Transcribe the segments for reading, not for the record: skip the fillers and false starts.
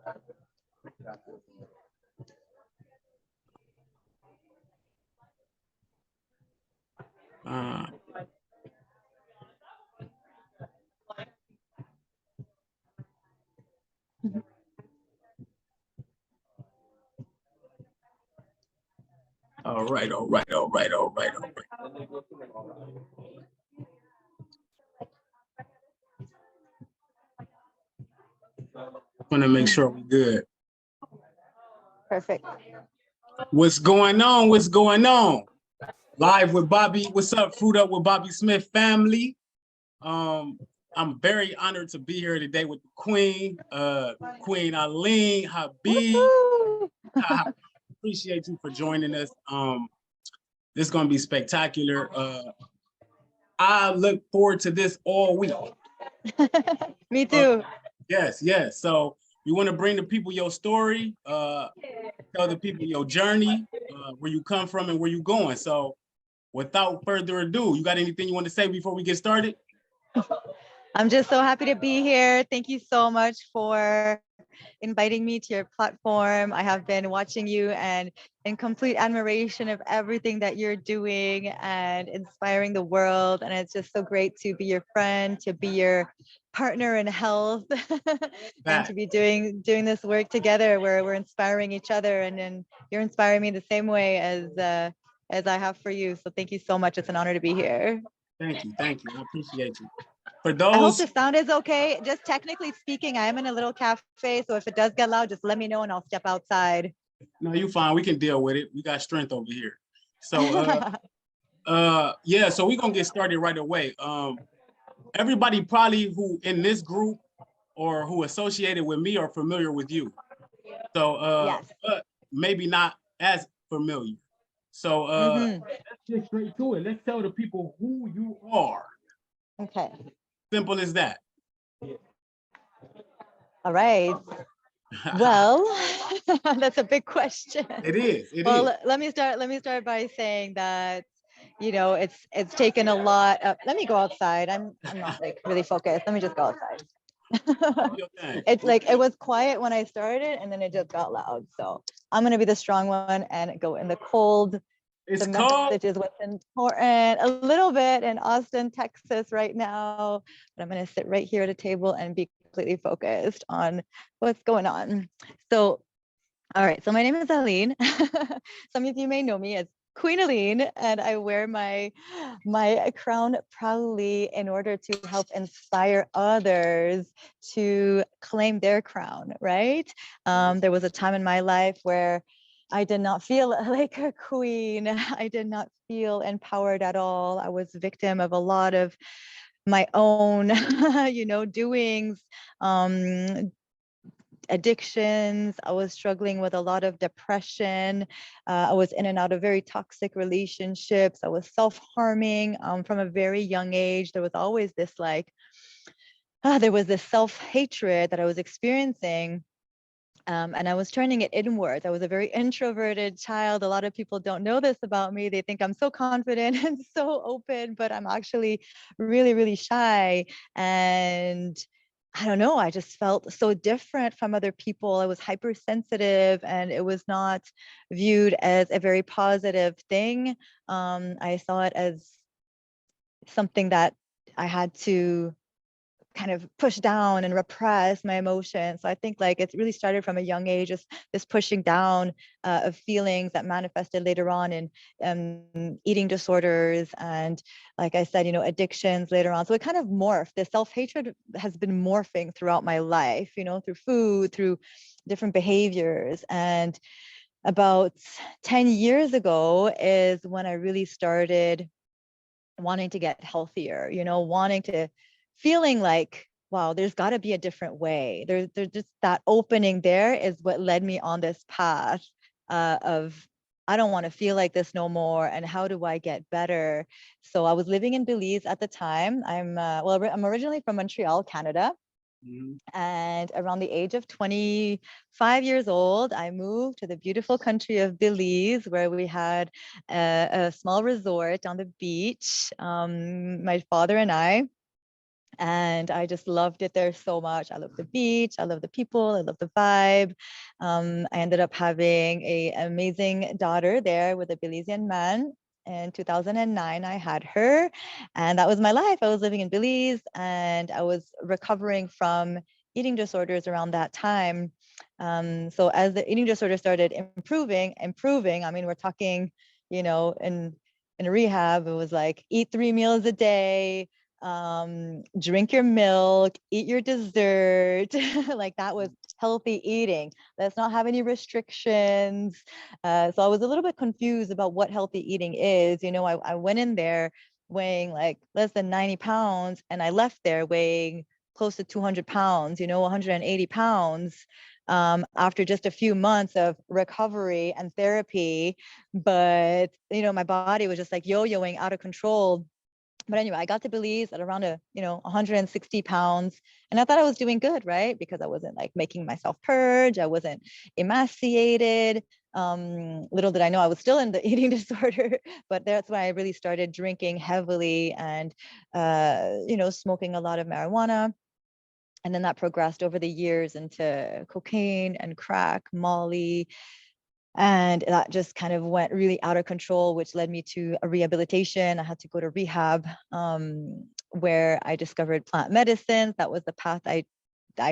All right. Want to make sure we're good. Perfect. What's going on? What's going on? Live with Bobby. What's up? Fruit Up with Bobby Smith family. I'm very honored to be here today with the Queen, Queen Aline Habib. Appreciate you for joining us. This is going to be spectacular. I look forward to this all week. Me too. Yes. So you want to bring the people your story, tell the people your journey, where you come from and where you going. So without further ado, you got anything you want to say before we get started? I'm just so happy to be here. Thank you so much for inviting me to your platform. I have been watching you and in complete admiration of everything that you're doing and inspiring the world. And it's just so great to be your friend, to be your partner in health, and to be doing this work together where we're inspiring each other. And then you're inspiring me the same way as I have for you. So thank you so much. It's an honor to be here. Thank you. I appreciate you. For those, I hope the sound is okay. Just technically speaking, I am in a little cafe, so if it does get loud, just let me know and I'll step outside. No, you're fine. We can deal with it. We got strength over here. So, yeah. So we're gonna get started right away. Everybody probably who in this group or who associated with me are familiar with you. So, yes. But maybe not as familiar. So, let's get straight to it. Let's tell the people who you are. Okay. Simple as that. All right. Well, that's a big question. It is. Let me start by saying that, you know, it's taken a lot of, let me go outside. I'm not like really focused. Let me just go outside. It's like it was quiet when I started and then it just got loud. So I'm gonna be the strong one and go in the cold. It's the cold. message is what's important. A little bit in Austin, Texas right now, but I'm gonna sit right here at a table and be completely focused on what's going on. So, all right, so my name is Aline. Some of you may know me as Queen Aline, and I wear my crown proudly in order to help inspire others to claim their crown, right? There was a time in my life where I did not feel like a queen. I did not feel empowered at all. I was victim of a lot of my own, doings, addictions. I was struggling with a lot of depression. I was in and out of very toxic relationships. I was self-harming from a very young age. There was always this there was this self-hatred that I was experiencing. And I was turning it inwards. I was a very introverted child. A lot of people don't know this about me. They think I'm so confident and so open, but I'm actually really, really shy. And I don't know, I just felt so different from other people. I was hypersensitive and it was not viewed as a very positive thing. I saw it as something that I had to kind of push down and repress my emotions. So I think like it really started from a young age, just this pushing down of feelings that manifested later on in eating disorders and, like I said, addictions later on. So it kind of morphed. The self-hatred has been morphing throughout my life, through food, through different behaviors. And about 10 years ago is when I really started wanting to get healthier, feeling like, wow, there's got to be a different way. There's just that opening there is what led me on this path of, I don't want to feel like this no more. And how do I get better? So I was living in Belize at the time. I'm originally from Montreal, Canada. And around the age of 25 years old, I moved to the beautiful country of Belize, where we had a small resort on the beach, my father and I. And I just loved it there so much. I love the beach, I love the people, I love the vibe. I ended up having an amazing daughter there with a Belizean man. In 2009, I had her, and that was my life. I was living in Belize, and I was recovering from eating disorders around that time. So as the eating disorder started improving, I mean, we're talking, in rehab, it was like eat 3 meals a day, drink your milk, eat your dessert. Like that was healthy eating. Let's not have any restrictions. So I was a little bit confused about what healthy eating is. I went in there weighing like less than 90 pounds, and I left there weighing close to 200 pounds, 180 pounds, after just a few months of recovery and therapy. But, my body was just like yo-yoing out of control. But anyway, I got to Belize at around 160 pounds. And I thought I was doing good, right? Because I wasn't like making myself purge. I wasn't emaciated. Little did I know I was still in the eating disorder, but that's when I really started drinking heavily and, smoking a lot of marijuana. And then that progressed over the years into cocaine and crack, Molly, and that just kind of went really out of control, which led me to a rehabilitation. I had to go to rehab, where I discovered plant medicines. That was the path I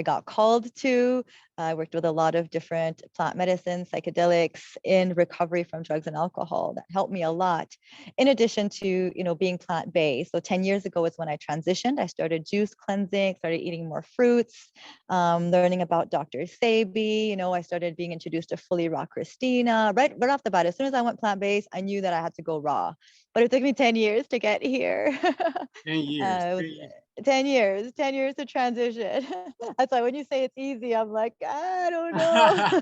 got called to. I worked with a lot of different plant medicines, psychedelics in recovery from drugs and alcohol. That helped me a lot. In addition to, being plant-based. So 10 years ago is when I transitioned. I started juice cleansing, started eating more fruits, learning about Dr. Sabi. I started being introduced to fully raw Christina. Right off the bat, as soon as I went plant-based, I knew that I had to go raw. But it took me 10 years to get here. 10 years. It was 10 years to transition. That's why when you say it's easy, I'm like, I don't know.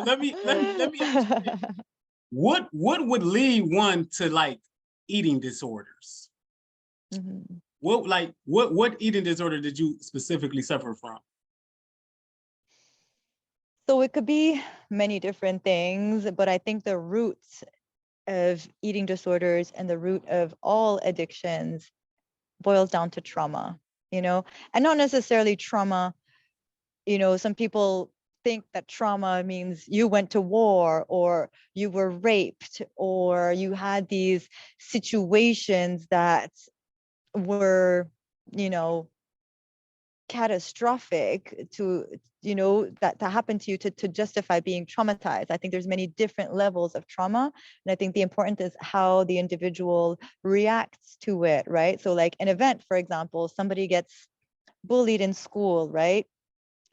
Let me ask you this. What would lead one to like eating disorders? Mhm. What eating disorder did you specifically suffer from? So it could be many different things, but I think the roots of eating disorders and the root of all addictions boils down to trauma, and not necessarily trauma. Some people think that trauma means you went to war or you were raped or you had these situations that were, you know, catastrophic to, that happened to you to justify being traumatized. I think there's many different levels of trauma. And I think the important is how the individual reacts to it, right? So like an event, for example, somebody gets bullied in school, right?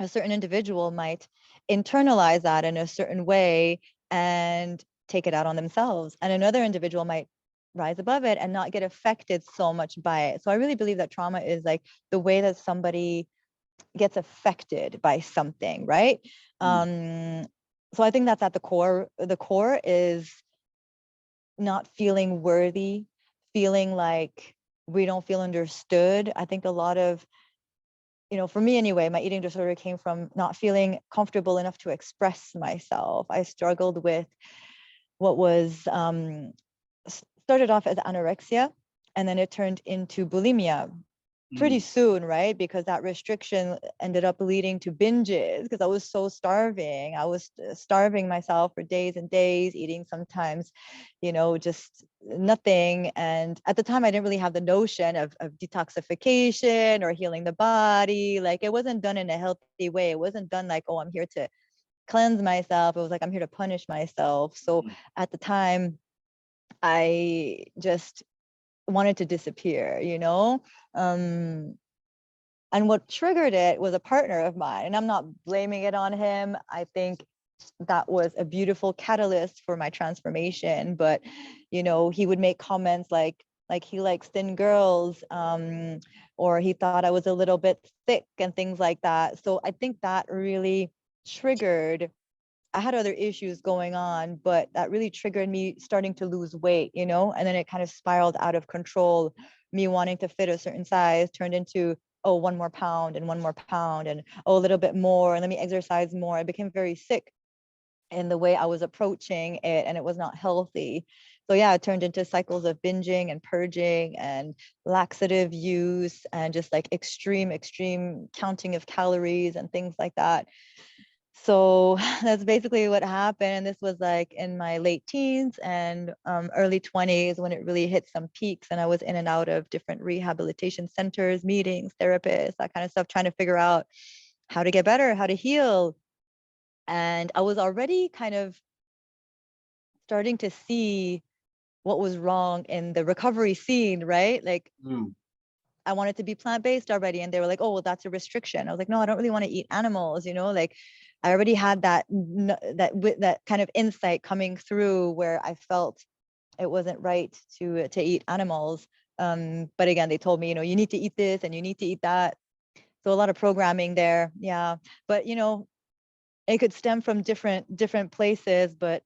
A certain individual might internalize that in a certain way and take it out on themselves. And another individual might rise above it and not get affected so much by it. So I really believe that trauma is like the way that somebody gets affected by something, right? So I think that's at the core. The core is not feeling worthy, feeling like we don't feel understood. I think a lot of, for me anyway, my eating disorder came from not feeling comfortable enough to express myself. I struggled with what was started off as anorexia, and then it turned into bulimia pretty soon, right? Because that restriction ended up leading to binges because I was so starving. I was starving myself for days and days, eating sometimes, just nothing. And at the time, I didn't really have the notion of detoxification or healing the body. Like it wasn't done in a healthy way. It wasn't done like, oh, I'm here to cleanse myself. It was like, I'm here to punish myself. So at the time, I just wanted to disappear, and what triggered it was a partner of mine, and I'm not blaming it on him. I think that was a beautiful catalyst for my transformation. But he would make comments like he likes thin girls, or he thought I was a little bit thick and things like that. So I think that really triggered. I had other issues going on, but that really triggered me starting to lose weight, and then it kind of spiraled out of control. Me wanting to fit a certain size turned into, oh, 1 more pound and 1 more pound, and oh, a little bit more, and let me exercise more. I became very sick. in the way I was approaching it, and it was not healthy. So yeah, it turned into cycles of binging and purging and laxative use and just like extreme counting of calories and things like that. So that's basically what happened. And this was like in my late teens and early 20s when it really hit some peaks. And I was in and out of different rehabilitation centers, meetings, therapists, that kind of stuff, trying to figure out how to get better, how to heal. And I was already kind of starting to see what was wrong in the recovery scene, right? Like I wanted to be plant-based already. And they were like, oh, well, that's a restriction. I was like, no, I don't really want to eat animals, you know, like I already had that kind of insight coming through where I felt it wasn't right to eat animals. But again, they told me, you know, you need to eat this and you need to eat that. So a lot of programming there. Yeah. But, you know, it could stem from different places, but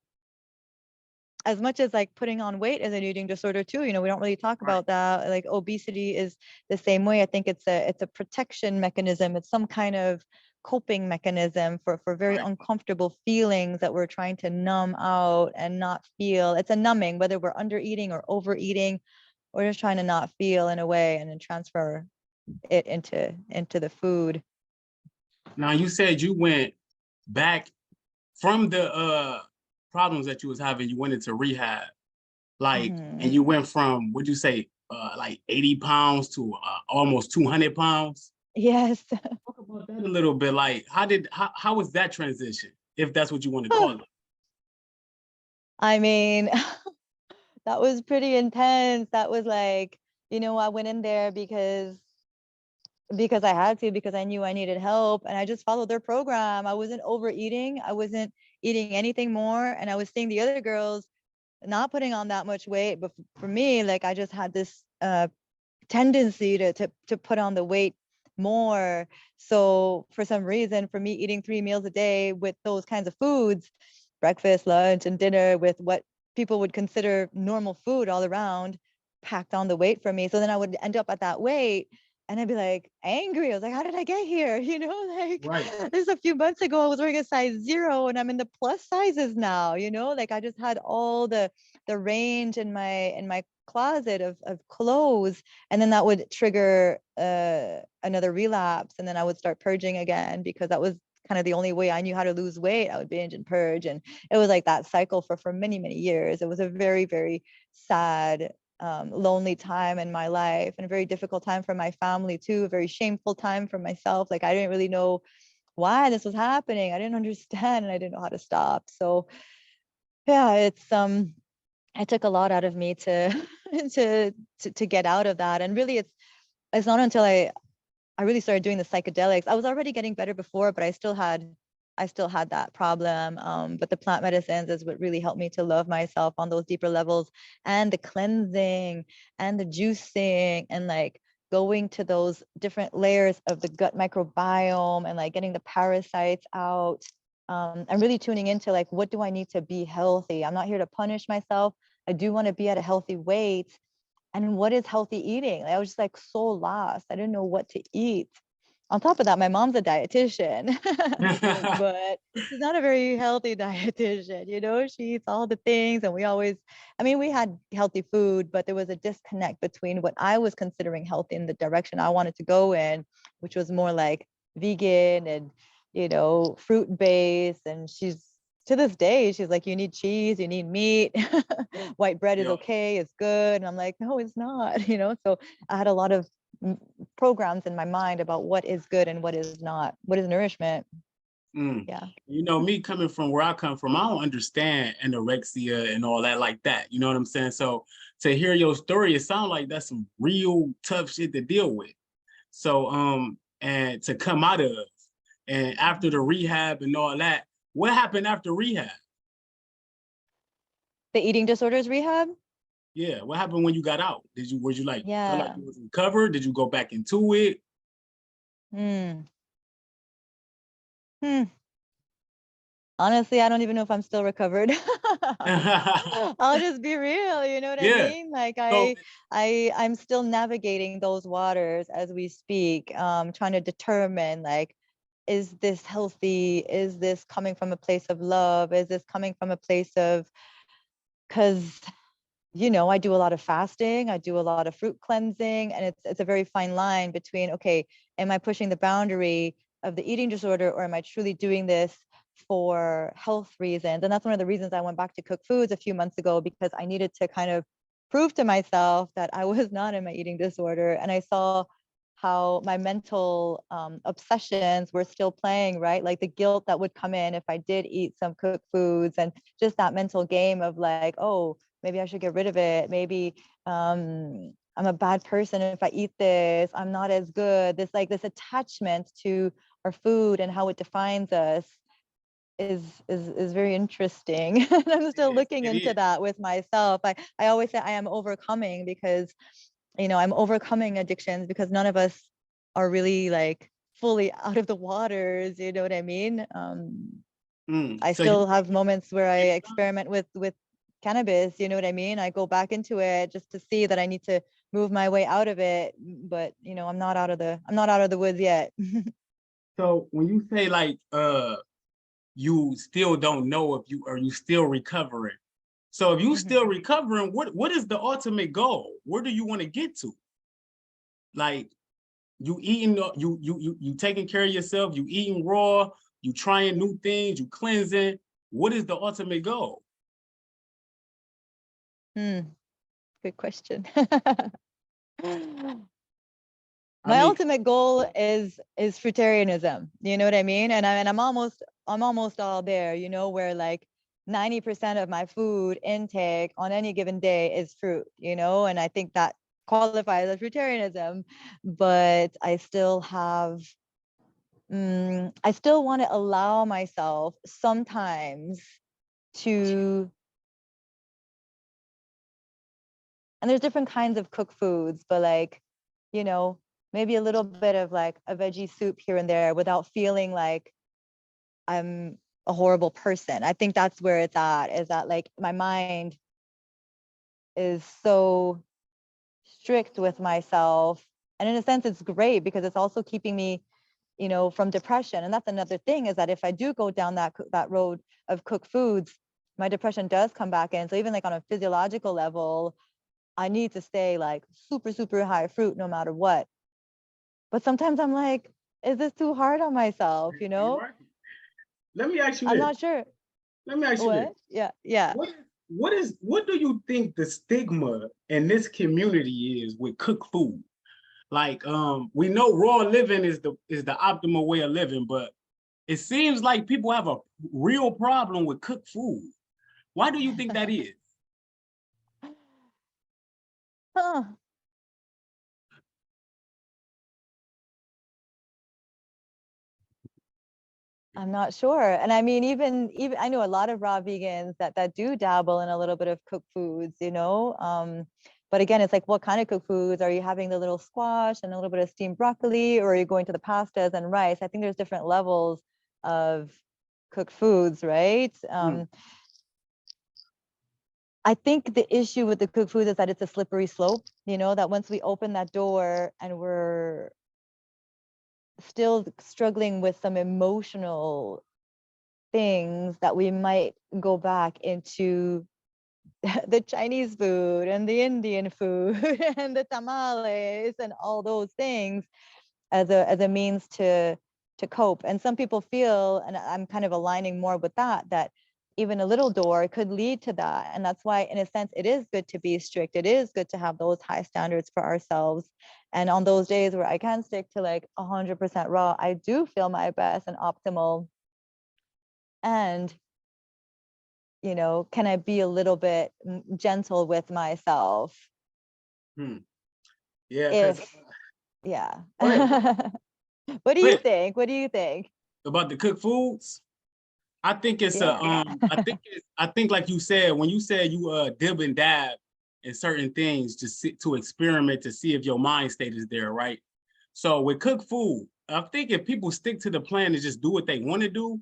as much as like putting on weight is an eating disorder too, you know, we don't really talk about that. Like obesity is the same way. I think it's a protection mechanism. It's some kind of coping mechanism for very uncomfortable feelings that we're trying to numb out and not feel. It's a numbing, whether we're under eating or overeating, we're just trying to not feel in a way and then transfer it into the food. Now you said you went back from the problems that you was having, you went into rehab, like, and you went from, what'd you say, like 80 pounds to almost 200 pounds? Yes. Talk about that a little bit. Like, how was that transition, if that's what you want to call it? I mean, that was pretty intense. That was like, you know, I went in there because I had to, because I knew I needed help, and I just followed their program. I wasn't overeating. I wasn't eating anything more, and I was seeing the other girls not putting on that much weight. But for me, like I just had this tendency to put on the weight more. So for some reason, for me, eating 3 meals a day with those kinds of foods, breakfast, lunch, and dinner with what people would consider normal food all around, packed on the weight for me. So then I would end up at that weight and I'd be like angry. I was like, how did I get here? You know, like this a few months ago, I was wearing a size 0 and I'm in the plus sizes now, you know, like I just had all the range in my closet of clothes, and then that would trigger another relapse, and then I would start purging again because that was kind of the only way I knew how to lose weight. I would binge and purge, and it was like that cycle for many years. It was a very sad, lonely time in my life, and a very difficult time for my family too, a very shameful time for myself. Like I didn't really know why this was happening. I didn't understand, and I didn't know how to stop. So yeah, it took a lot out of me to to get out of that. And really it's not until I really started doing the psychedelics. I was already getting better before, but I still had that problem. But the plant medicines is what really helped me to love myself on those deeper levels, and the cleansing and the juicing and like going to those different layers of the gut microbiome and like getting the parasites out. I'm really tuning into like, what do I need to be healthy? I'm not here to punish myself. I do want to be at a healthy weight. And what is healthy eating? I was just like so lost. I didn't know what to eat. On top of that, my mom's a dietitian, but she's not a very healthy dietitian. You know, she eats all the things, and we had healthy food, but there was a disconnect between what I was considering healthy and the direction I wanted to go in, which was more like vegan and, you know, fruit based. And she's, to this day, she's like, you need cheese, you need meat, white bread is okay, it's good. And I'm like, no, it's not, you know? So I had a lot of programs in my mind about what is good and what is not, what is nourishment. Yeah. You know, me coming from where I come from, I don't understand anorexia and all that like that. You know what I'm saying? So to hear your story, it sounds like that's some real tough shit to deal with. So, and to come out of, and after the rehab and all that, what happened after rehab? The eating disorders rehab? Yeah, what happened when you got out? Were you like, felt like Yeah. you was recovered? Did you go back into it? Hmm. Honestly, I don't even know if I'm still recovered. I'll just be real, you know what I mean? Like So I'm still navigating those waters as we speak, trying to determine like is this healthy? Is this coming from a place of love? Is this coming from a place of, because, you know, I do a lot of fasting, I do a lot of fruit cleansing, and it's a very fine line between, okay, am I pushing the boundary of the eating disorder, or am I truly doing this for health reasons? And that's one of the reasons I went back to cook foods a few months ago, because I needed to kind of prove to myself that I was not in my eating disorder. And I saw how my mental obsessions were still playing, right? Like the guilt that would come in if I did eat some cooked foods, and just that mental game of like, oh, maybe I should get rid of it. Maybe I'm a bad person if I eat this. I'm not as good. This attachment to our food and how it defines us is very interesting. And I'm still looking It into is. that with myself. I always say I am overcoming, because, you know, I'm overcoming addictions because none of us are really like fully out of the waters. You know what I mean? I So you still have moments where I take some? experiment with cannabis. You know what I mean? I go back into it just to see that I need to move my way out of it. But you know, I'm not out of the woods yet. So when you say like you still don't know if you still recovering. So if you Mhm. still recovering, what is the ultimate goal? Where do you want to get to? Like you eating, you taking care of yourself, you eating raw, you trying new things, you cleansing. What is the ultimate goal? Hmm, good question. I My mean, ultimate goal is fruitarianism. You know what I mean? And I'm almost all there, you know, where like 90% of my food intake on any given day is fruit, you know, and I think that qualifies as fruitarianism. But I still have I still want to allow myself sometimes to, and there's different kinds of cooked foods, but like, you know, maybe a little bit of like a veggie soup here and there without feeling like I'm a horrible person. I think that's where it's at, is that like my mind is so strict with myself. And in a sense, it's great because it's also keeping me, you know, from depression. And that's another thing, is that if I do go down that road of cooked foods, my depression does come back in. So even like on a physiological level, I need to stay like super, super high fruit no matter what. But sometimes I'm like, is this too hard on myself? You you're know, right. Let me ask you I'm this. not sure. Let me ask you this. What? Yeah, yeah. What do you think the stigma in this community is with cooked food? Like we know raw living is the optimal way of living, but it seems like people have a real problem with cooked food. Why do you think that is? Huh. I'm not sure. And I mean, even I know a lot of raw vegans that do dabble in a little bit of cooked foods, you know. But again, it's like, what kind of cooked foods? Are you having the little squash and a little bit of steamed broccoli, or are you going to the pastas and rice? I think there's different levels of cooked foods, right? Hmm. I think the issue with the cooked foods is that it's a slippery slope, you know, that once we open that door and we're still struggling with some emotional things, that we might go back into the Chinese food and the Indian food and the tamales and all those things as a means to cope. And some people feel, and I'm kind of aligning more with that, that even a little door could lead to that. And that's why, in a sense, it is good to be strict. It is good to have those high standards for ourselves. And on those days where I can stick to like 100% raw, I do feel my best and optimal. And you know, can I be a little bit gentle with myself? Hmm. Yeah, because If, yeah. go ahead, go What do you ahead. think? What do you think? About the cooked foods. I think it's a Yeah. I think like you said, when you said you dib and dab in certain things to experiment to see if your mind state is there, right? So with cooked food, I think if people stick to the plan and just do what they want to do,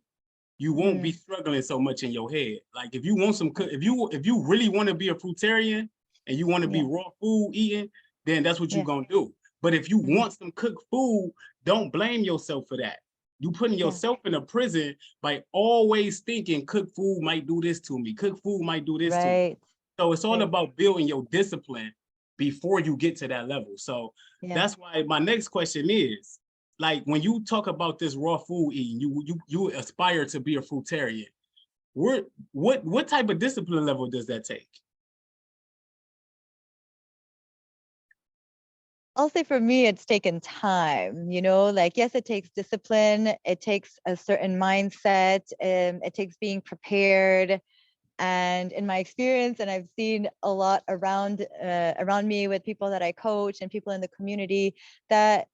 you won't be Mm, struggling so much in your head. Like if you want some if you really want to be a fruitarian and you want to be yeah. raw food eating, then that's what you're Yeah. gonna do. But if you Mhm. want some cooked food, don't blame yourself for that. You putting yourself in a prison by always thinking cooked food might do this to me. Cooked food might do this to me. Right. So it's all Right. about building your discipline before you get to that level. So Yeah. that's why my next question is, like, when you talk about this raw food eating, you aspire to be a fruitarian. What type of discipline level does that take? I'll say for me, it's taken time, you know, like, yes, it takes discipline. It takes a certain mindset. It takes being prepared. And in my experience, and I've seen a lot around me with people that I coach and people in the community, that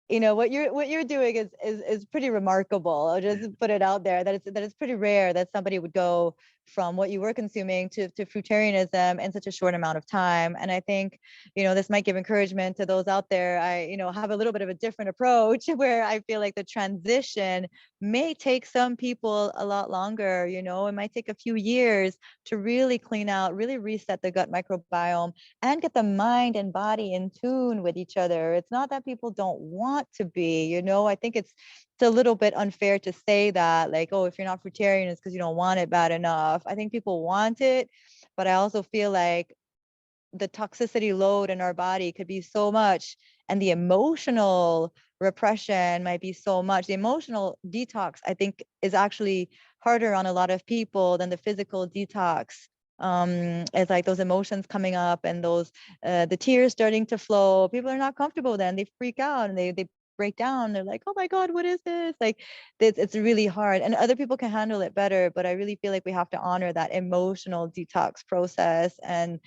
you know what you're doing is pretty remarkable. I'll just put it out there that it's pretty rare that somebody would go from what you were consuming to fruitarianism in such a short amount of time. And I think, you know, this might give encouragement to those out there. I, you know, have a little bit of a different approach where I feel like the transition may take some people a lot longer. You know, it might take a few years to really clean out, really reset the gut microbiome and get the mind and body in tune with each other. It's not that people don't want to be, you know, I think it's a little bit unfair to say that, like, oh, if you're not fruitarian, it's because you don't want it bad enough. I think people want it, but I also feel like the toxicity load in our body could be so much, and the emotional repression might be so much. The emotional detox, I think, is actually harder on a lot of people than the physical detox. It's like those emotions coming up and those the tears starting to flow. People are not comfortable then. They freak out and they break down. They're like, oh my God, what is this? Like, it's really hard. And other people can handle it better, but I really feel like we have to honor that emotional detox process and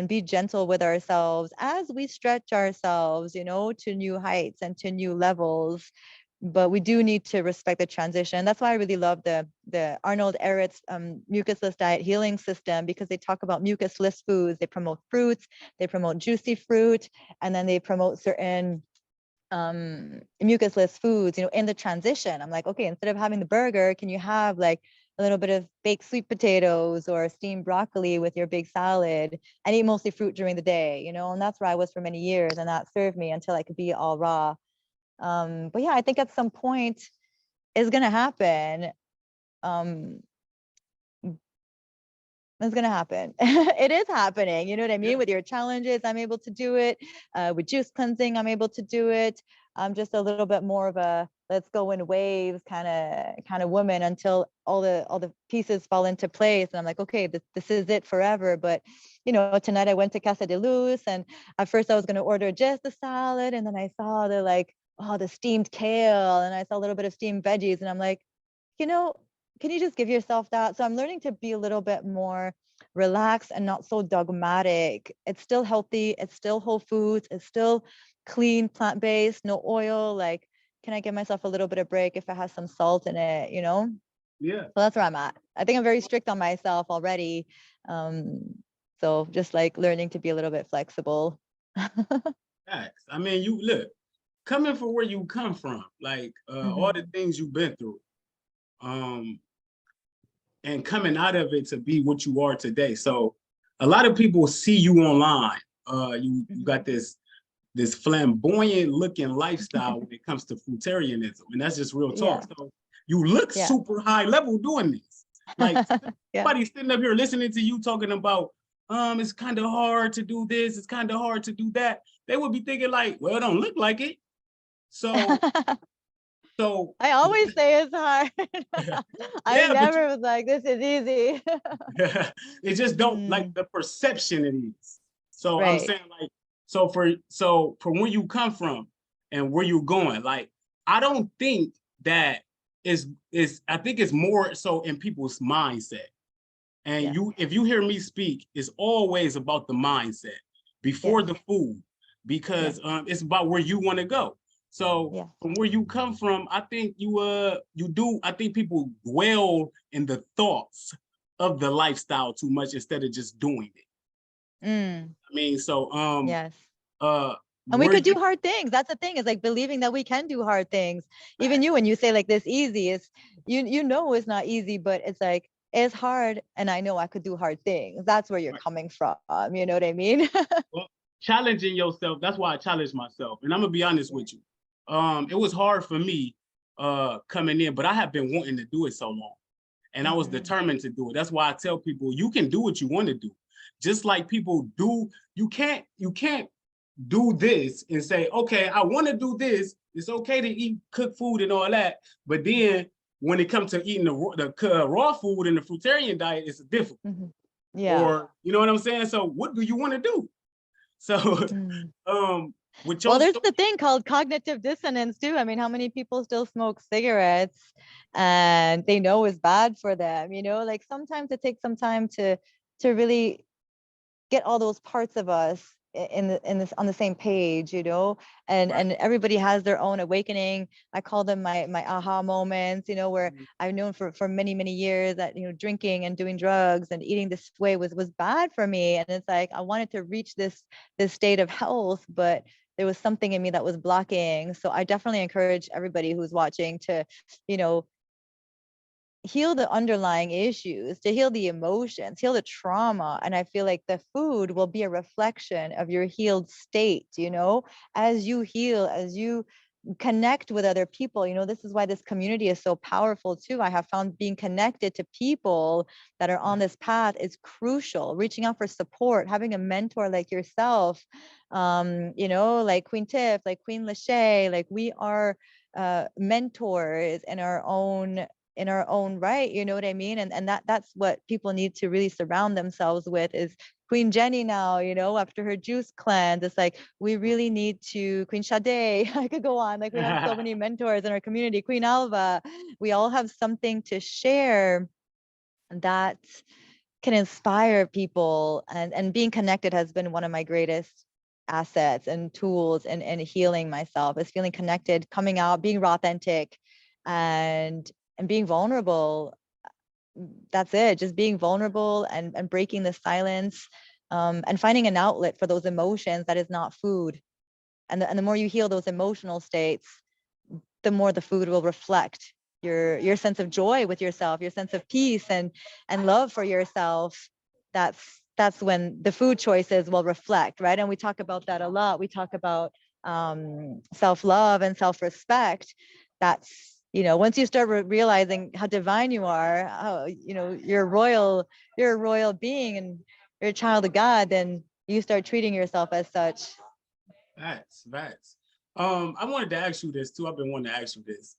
be gentle with ourselves as we stretch ourselves, you know, to new heights and to new levels. But we do need to respect the transition. That's why I really love the Arnold Ehret's mucusless diet healing system, because they talk about mucusless foods. They promote fruits, they promote juicy fruit, and then they promote certain mucusless foods, you know, in the transition. I'm like, okay, instead of having the burger, can you have like a little bit of baked sweet potatoes or steamed broccoli with your big salad, and eat mostly fruit during the day, you know? And that's where I was for many years, and that served me until I could be all raw. But yeah, I think at some point it's gonna happen. Um, it's gonna happen. It is happening. You know what I mean? Yeah. With your challenges, I'm able to do it. With juice cleansing, I'm able to do it. I'm just a little bit more of a let's go in waves kind of woman until all the pieces fall into place. And I'm like, okay, this is it forever. But you know, tonight I went to Casa de Luz, and at first I was gonna order just the salad, and then I saw the like, oh, the steamed kale, and I saw a little bit of steamed veggies, and I'm like, you know, can you just give yourself that? So I'm learning to be a little bit more relaxed and not so dogmatic. It's still healthy, it's still whole foods, it's still clean, plant-based, no oil. Like, can I give myself a little bit of break if it has some salt in it, you know? Yeah. So that's where I'm at. I think I'm very strict on myself already. Um, so just like learning to be a little bit flexible. Facts. I mean, you look, coming from where you come from, like all the things you've been through, um, and coming out of it to be what you are today. So a lot of people see you online. You got this flamboyant looking lifestyle when it comes to fruitarianism, and that's just real Yeah, talk. So you look yeah, super high level doing this. Like yeah. somebody sitting up here listening to you talking about, it's kind of hard to do this, it's kind of hard to do that. They would be thinking like, well, it don't look like it. So, so I always say it's hard. I yeah, but never was like, this is easy. it just don't like Mm, the perception it is. So I'm right. saying like, so from where you come from and where you're going, like I don't think that is I think it's more so in people's mindset. And Yeah. you, if you hear me speak, it's always about the mindset before Yes. the food, Yes. because it's about where you want to go. So Yeah. from where you come from, I think you do. I think people dwell in the thoughts of the lifestyle too much instead of just doing it. Mm, I mean, so yes. uh, And we where could you do hard things. That's the thing, is like believing that we can do hard things. Even back? you, when you say like this easy, it's you know it's not easy, but it's like it's hard, and I know I could do hard things. That's where you're Right. coming from. You know what I mean? Well, challenging yourself. That's why I challenge myself, and I'm gonna be honest with you. It was hard for me coming in, but I have been wanting to do it so long. And I was determined to do it. That's why I tell people, you can do what you want to do. Just like people do, you can't do this and say, okay, I want to do this. It's okay to eat cooked food and all that. But then when it comes to eating the raw food and the fruitarian diet, it's difficult. Yeah. Or, you know what I'm saying? So what do you want to do? So, with your well, there's the thing called cognitive dissonance too. I mean, how many people still smoke cigarettes and they know it's bad for them? You know, like sometimes it takes some time to really get all those parts of us in this on the same page, you know, and everybody has their own awakening. I call them my aha moments, you know, where I've known for many years that, you know, drinking and doing drugs and eating this way was bad for me. And it's like I wanted to reach this state of health, but there was something in me that was blocking. So I definitely encourage everybody who's watching to, you know, heal the underlying issues, to heal the emotions, heal the trauma. And I feel like the food will be a reflection of your healed state, you know, as you heal, as you connect with other people. You know, this is why this community is so powerful too. I have found being connected to people that are on this path is crucial. Reaching out for support, having a mentor like yourself, you know, like Queen Tiff, like Queen Lachey, like we are mentors in our own right, you know what I mean? And that's what people need to really surround themselves with is Queen Jenny now, you know, after her juice cleanse. It's like we really need to, Queen Sade, I could go on, like we have so many mentors in our community, Queen Alva, we all have something to share that can inspire people, and being connected has been one of my greatest assets and tools in healing myself, is feeling connected, coming out, being raw, authentic, and being vulnerable. That's it, just being vulnerable and breaking the silence, and finding an outlet for those emotions that is not food. And the more you heal those emotional states, the more the food will reflect your sense of joy with yourself, your sense of peace and love for yourself. That's when the food choices will reflect, right? And we talk about that a lot. We talk about self-love and self-respect. That's, you know, once you start realizing how divine you are, how, you know, you're a royal being and you're a child of God, then you start treating yourself as such. Facts. I wanted to ask you this too. I've been wanting to ask you this.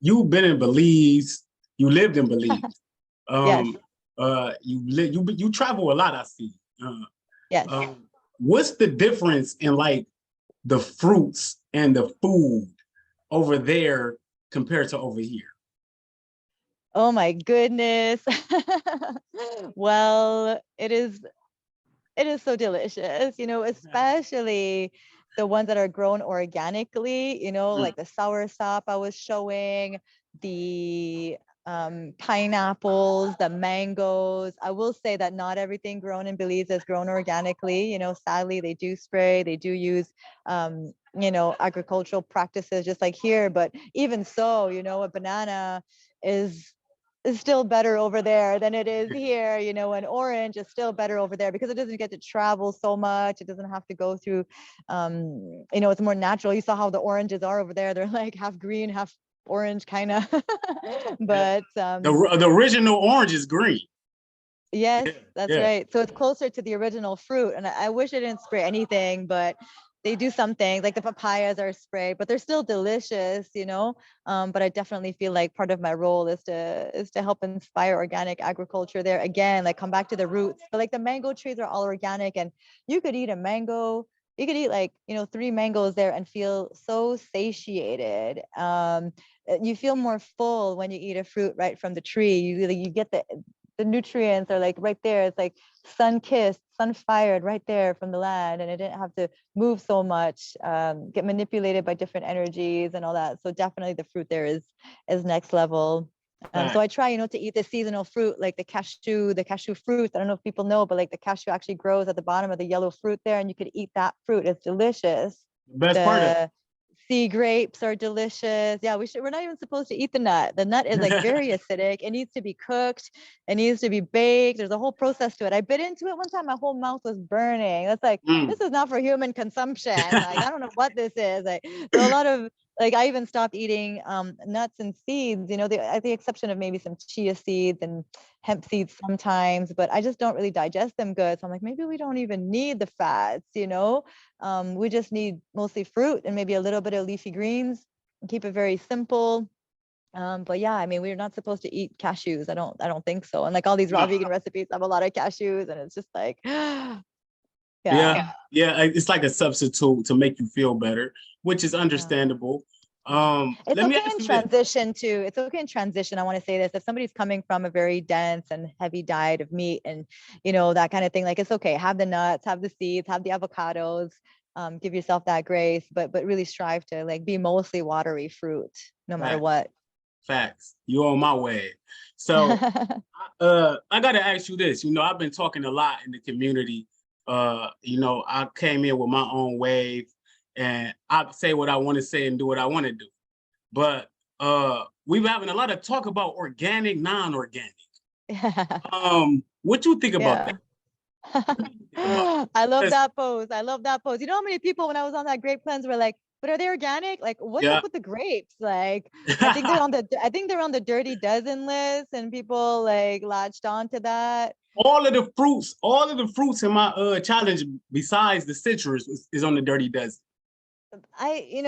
You've been in Belize. You lived in Belize. Yes. You travel a lot, I see. Yes. What's the difference in like the fruits and the food over there compared to over here? Oh my goodness. Well, it is so delicious, you know, especially the ones that are grown organically, you know, like the soursop I was showing, the pineapples, the mangoes. I will say that not everything grown in Belize is grown organically. You know, sadly, they do spray, they do use, you know, agricultural practices just like here. But even so, you know, a banana is still better over there than it is here, you know. An orange is still better over there because it doesn't get to travel so much. It doesn't have to go through, you know, it's more natural. You saw how the oranges are over there. They're like half green, half orange kind of. But the original orange is green. yes, that's right. So it's closer to the original fruit. And I wish I didn't spray anything, but they do some things, like the papayas are sprayed, but they're still delicious, you know. But I definitely feel like part of my role is to help inspire organic agriculture there. Again, like come back to the roots. But like the mango trees are all organic, and you could eat a mango. You could eat like, you know, 3 mangoes there and feel so satiated. You feel more full when you eat a fruit right from the tree. You get the nutrients are like right there. It's like sun kissed, sun fired right there from the land, and it didn't have to move so much, get manipulated by different energies and all that. So definitely the fruit there is next level. So I try, you know, to eat the seasonal fruit, like the cashew fruit. I don't know if people know, but like the cashew actually grows at the bottom of the yellow fruit there, and you could eat that fruit. It's delicious. Best part of it. Sea grapes are delicious. Yeah, we're not even supposed to eat the nut. The nut is like very acidic. It needs to be cooked. It needs to be baked. There's a whole process to it. I bit into it one time. My whole mouth was burning. That's like, this is not for human consumption. Like, I don't know what this is. Like, so a like I even stopped eating nuts and seeds, at the exception of maybe some chia seeds and hemp seeds sometimes, but I just don't really digest them good. So I'm like, maybe we don't even need the fats. We just need mostly fruit and maybe a little bit of leafy greens and keep it very simple. But yeah, I mean, we're not supposed to eat cashews. I don't think so. And like all these raw No. vegan recipes have a lot of cashews, and it's just like, yeah. It's like a substitute to make you feel better, which is Yeah. understandable. It's Let me okay ask in you this. transition too. It's okay in transition. I want to say this. If somebody's coming from a very dense and heavy diet of meat and, that kind of thing, like it's okay. Have the nuts, have the seeds, have the avocados, give yourself that grace, but really strive to like be mostly watery fruit, no matter Facts. what. Facts. You on my way. So I gotta ask you this. I've been talking a lot in the community. I came in with my own wave and I say what I want to say and do what I want to do. But we've been having a lot of talk about organic, non-organic. What you think about Yeah. that? What do you think about that? I love 'Cause- that pose. I love that pose. You know how many people when I was on that grape cleanse were like, but are they organic? Like, what's yeah. up with the grapes? Like, I think they're on the dirty dozen list and people like latched onto that. all of the fruits in my challenge besides the citrus is on the dirty dozen. I,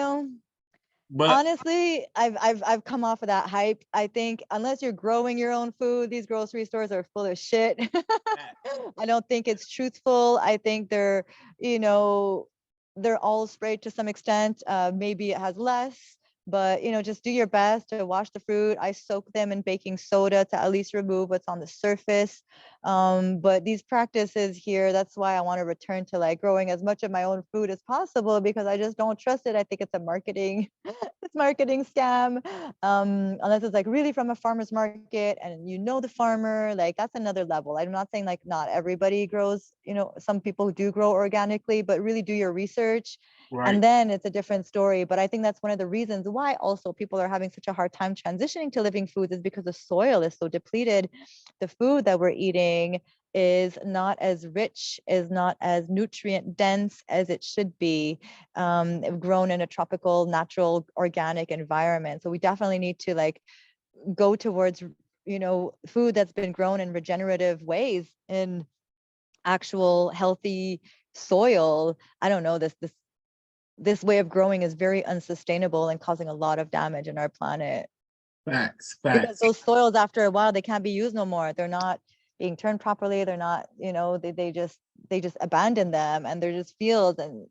But honestly, I've come off of that hype. I think unless you're growing your own food, these grocery stores are full of shit. I don't think it's truthful. I think you know, they're all sprayed to some extent. Maybe it has less, but just do your best to wash the fruit. I soak them in baking soda to at least remove what's on the surface. But these practices here, that's why I want to return to like growing as much of my own food as possible because I just don't trust it. I think it's a marketing scam. Unless it's like really from a farmer's market and the farmer, like that's another level. I'm not saying like not everybody grows, some people do grow organically, but really do your research. right, And then it's a different story. But I think that's one of the reasons why also people are having such a hard time transitioning to living foods is because the soil is so depleted. The food that we're eating is not as rich, is not as nutrient dense as it should be, grown in a tropical, natural, organic environment. So we definitely need to like go towards, food that's been grown in regenerative ways in actual healthy soil. I don't know, this way of growing is very unsustainable and causing a lot of damage in our planet facts, because facts. those soils after a while they can't be used no more. They're not being turned properly. They're not, they just abandon them and they're just fields and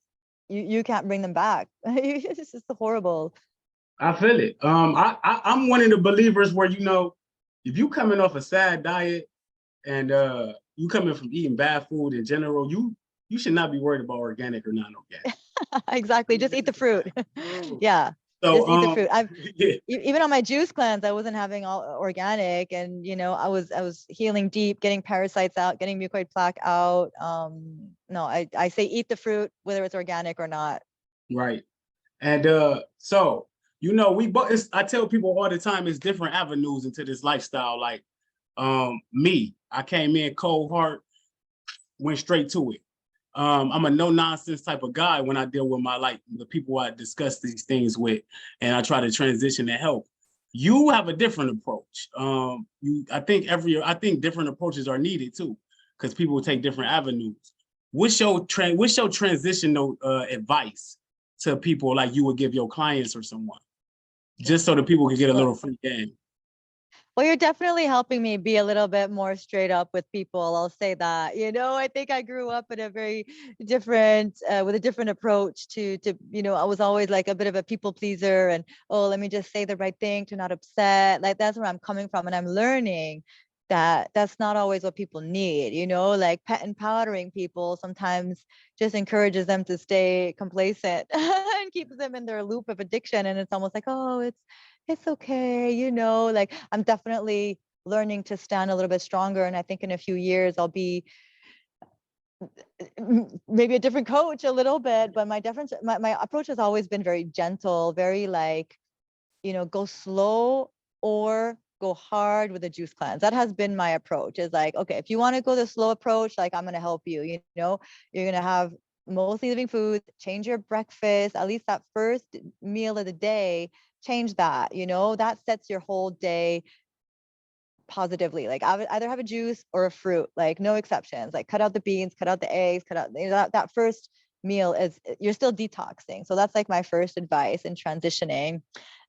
you can't bring them back. It's just horrible. I feel it. I'm one of the believers where if you coming off a sad diet and you coming from eating bad food in general, you should not be worried about organic or non-organic. Exactly. Just eat the fruit. True. Yeah. So Just eat the fruit. yeah, Even on my juice cleanse, I wasn't having all organic, and I was healing deep, getting parasites out, getting mucoid plaque out. No, I say eat the fruit, whether it's organic or not. right. And so we both. I tell people all the time, it's different avenues into this lifestyle. Like I came in cold heart, went straight to it. I'm a no nonsense type of guy when I deal with the people I discuss these things with, and I try to transition and help. You have a different approach. I think different approaches are needed too, because people take different avenues. What's your transitional advice to people like you would give your clients or someone, just so that people can get a little free game? Well, you're definitely helping me be a little bit more straight up with people. I'll say that. I think I grew up in a very different, with a different approach to, I was always like a bit of a people pleaser and, oh, let me just say the right thing to not upset. Like that's where I'm coming from. And I'm learning that that's not always what people need, like pet and powdering people sometimes just encourages them to stay complacent and keeps them in their loop of addiction. And it's almost like, oh, it's okay, like I'm definitely learning to stand a little bit stronger. And I think in a few years I'll be maybe a different coach a little bit, but my approach has always been very gentle, very like, go slow or go hard with a juice cleanse. That has been my approach, is like, okay, if you want to go the slow approach, like I'm going to help you, you're going to have mostly living foods, change your breakfast, at least that first meal of the day, change that, that sets your whole day positively. Like I would either have a juice or a fruit, like no exceptions, like cut out the beans, cut out the eggs, cut out that first meal is you're still detoxing. So that's like my first advice in transitioning.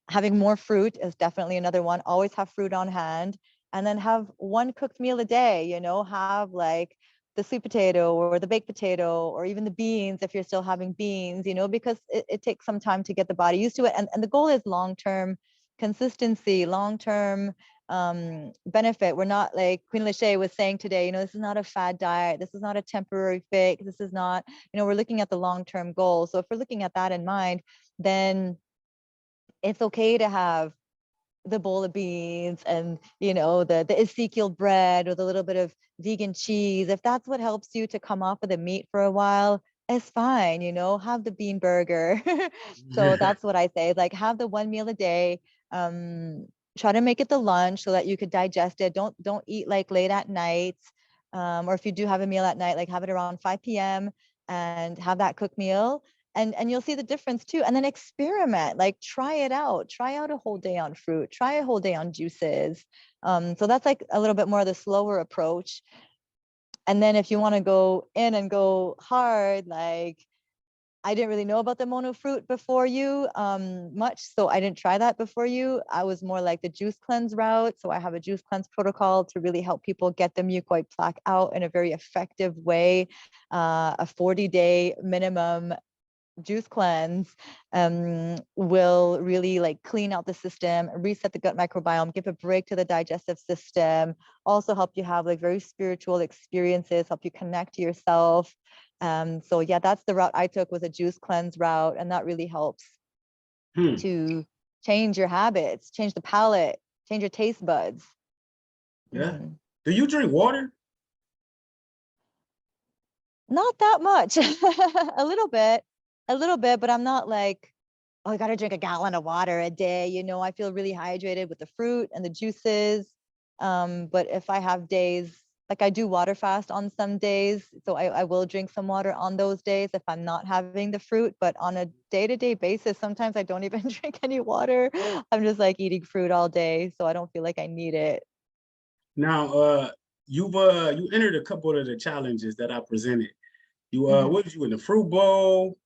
Having more fruit is definitely another one. Always have fruit on hand, and then have one cooked meal a day, have like the sweet potato or the baked potato or even the beans if you're still having beans, because it takes some time to get the body used to it. And the goal is long-term consistency, long-term benefit. We're not, like Queen Lachey was saying today, this is not a fad diet. This is not a temporary fix. This is not, we're looking at the long-term goal. So if we're looking at that in mind, then it's okay to have the bowl of beans and the Ezekiel bread with a little bit of vegan cheese. If that's what helps you to come off of the meat for a while, it's fine. Have the bean burger. So that's what I say, like have the one meal a day. Try to make it the lunch so that you could digest it. Don't eat like late at night, or if you do have a meal at night, like have it around 5 p.m. and have that cooked meal. And you'll see the difference too. And then experiment, like try out a whole day on fruit, try a whole day on juices. So that's like a little bit more of the slower approach. And then if you want to go in and go hard, like I didn't really know about the mono fruit before you much, so I didn't try that before you. I was more like the juice cleanse route. So I have a juice cleanse protocol to really help people get the mucoid plaque out in a very effective way. A 40-day minimum juice cleanse will really like clean out the system, reset the gut microbiome, give a break to the digestive system, also help you have like very spiritual experiences, help you connect to yourself. So yeah, that's the route I took, was a juice cleanse route, and that really helps to change your habits, change the palate, change your taste buds. Yeah. Do you drink water? Not that much. A little bit, but I'm not like, oh, I got to drink a gallon of water a day. I feel really hydrated with the fruit and the juices. But if I have days, like I do water fast on some days, so I will drink some water on those days if I'm not having the fruit. But on a day-to-day basis, sometimes I don't even drink any water. I'm just like eating fruit all day, so I don't feel like I need it. Now, you entered a couple of the challenges that I presented. You what did you in the fruit bowl?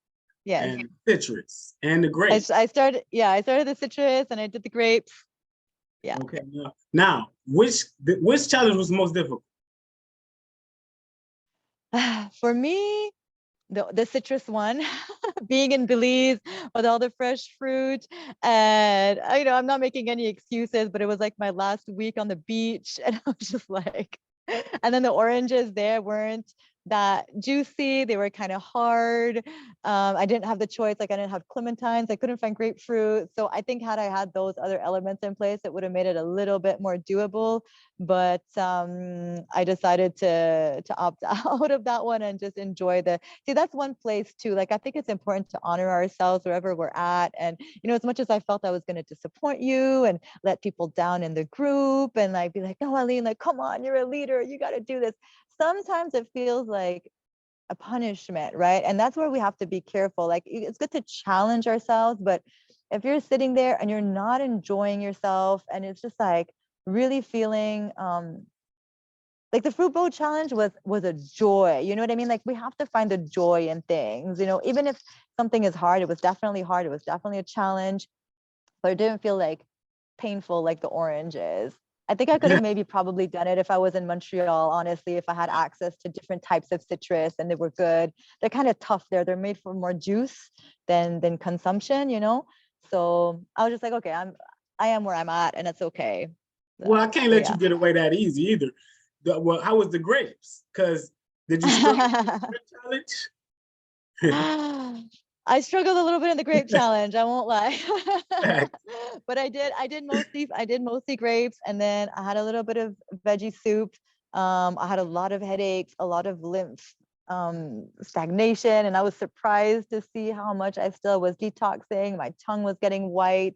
Yes. And citrus and the grapes. I started the citrus and I did the grapes. Yeah. Okay. Now, which challenge was the most difficult? For me, the citrus one, being in Belize with all the fresh fruit, and I'm not making any excuses, but it was like my last week on the beach, and I was just like, and then the oranges there weren't that juicy, they were kind of hard. I didn't have the choice, like I didn't have clementines, I couldn't find grapefruit. So I think had I had those other elements in place, it would have made it a little bit more doable. But I decided to opt out of that one and just enjoy see, that's one place too, like I think it's important to honor ourselves wherever we're at. And as much as I felt I was going to disappoint you and let people down in the group and like be like, no, Aline, like come on, you're a leader, you got to do this. Sometimes it feels like a punishment, right? And that's where we have to be careful. Like it's good to challenge ourselves, but if you're sitting there and you're not enjoying yourself and it's just like really feeling like the fruit bowl challenge was a joy, you know what I mean? Like we have to find the joy in things, even if something is hard. It was definitely hard, it was definitely a challenge, but it didn't feel like painful like the oranges. I think I could have maybe probably done it if I was in Montreal, honestly, if I had access to different types of citrus and they were good. They're kind of tough there. They're made for more juice than consumption, So I was just like, okay, I am where I'm at and it's okay. Well, I can't let you get away that easy either. Well, how was the grapes? Because did you struggle with the grape challenge? I struggled a little bit in the grape challenge, I won't lie. But I did mostly grapes, and then I had a little bit of veggie soup. I had a lot of headaches, a lot of lymph stagnation, and I was surprised to see how much I still was detoxing. My tongue was getting white.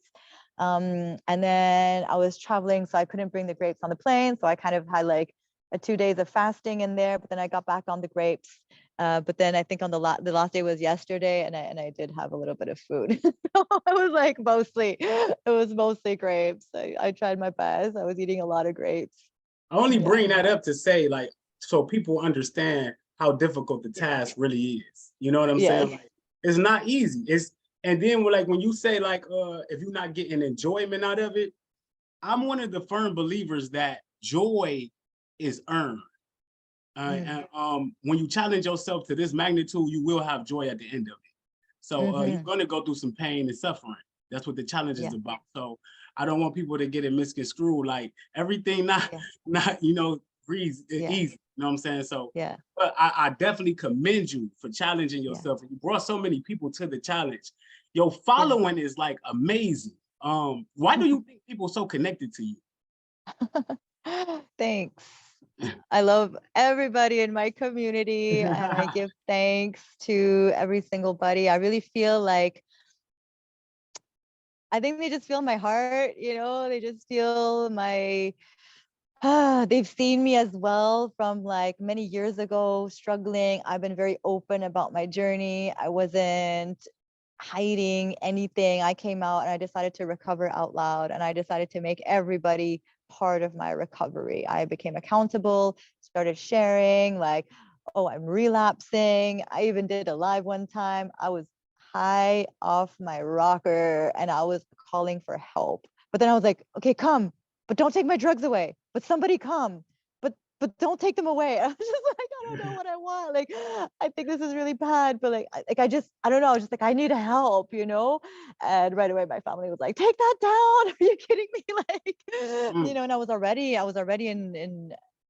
And then I was traveling, so I couldn't bring the grapes on the plane. So I kind of had like 2 days of fasting in there, but then I got back on the grapes. But then I think on the last day was yesterday, and I did have a little bit of food. So I was like it was mostly grapes. I tried my best. I was eating a lot of grapes. I only Yeah. bring that up to say, like, so people understand how difficult the task really is. You know what I'm Yes. saying? Like, it's not easy. And then like when you say like if you're not getting enjoyment out of it, I'm one of the firm believers that joy is earned. And when you challenge yourself to this magnitude, you will have joy at the end of it. So you're going to go through some pain and suffering. That's what the challenge is about. So I don't want people to get it misconstrued. Like everything not easy. You know what I'm saying? So but I definitely commend you for challenging yourself. You brought so many people to the challenge. Your following is like amazing. Why do you think people are so connected to you? Thanks. I love everybody in my community, and I give thanks to every single buddy. I really feel like I think they just feel my heart, they just feel my they've seen me as well from like many years ago struggling. I've been very open about my journey. I wasn't hiding anything. I came out and I decided to recover out loud, and I decided to make everybody part of my recovery. I became accountable, started sharing like, oh, I'm relapsing. I even did a live one time. I was high off my rocker and I was calling for help. But then I was like, okay, come, but don't take my drugs away. But somebody come. But don't take them away. I was just like, I don't know what I want. Like, I think this is really bad, but I don't know. I was just like, I need help, And right away, my family was like, take that down. Are you kidding me? Like, and I was already I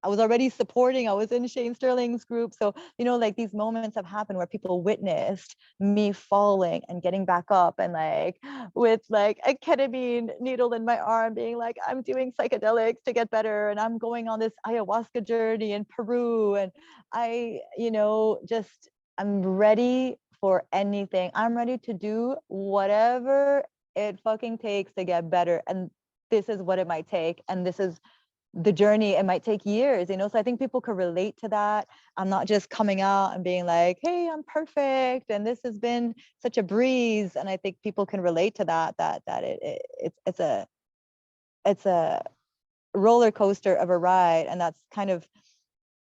was already supporting. I was in Shane Sterling's group. So, like these moments have happened where people witnessed me falling and getting back up and like with like a ketamine needle in my arm being like, I'm doing psychedelics to get better. And I'm going on this ayahuasca journey in Peru. And I'm ready for anything. I'm ready to do whatever it fucking takes to get better. And this is what it might take. And this is the journey. It might take years, so I think people could relate to that. I'm not just coming out and being like, hey, I'm perfect and this has been such a breeze. And I think people can relate to that it's a roller coaster of a ride. And that's kind of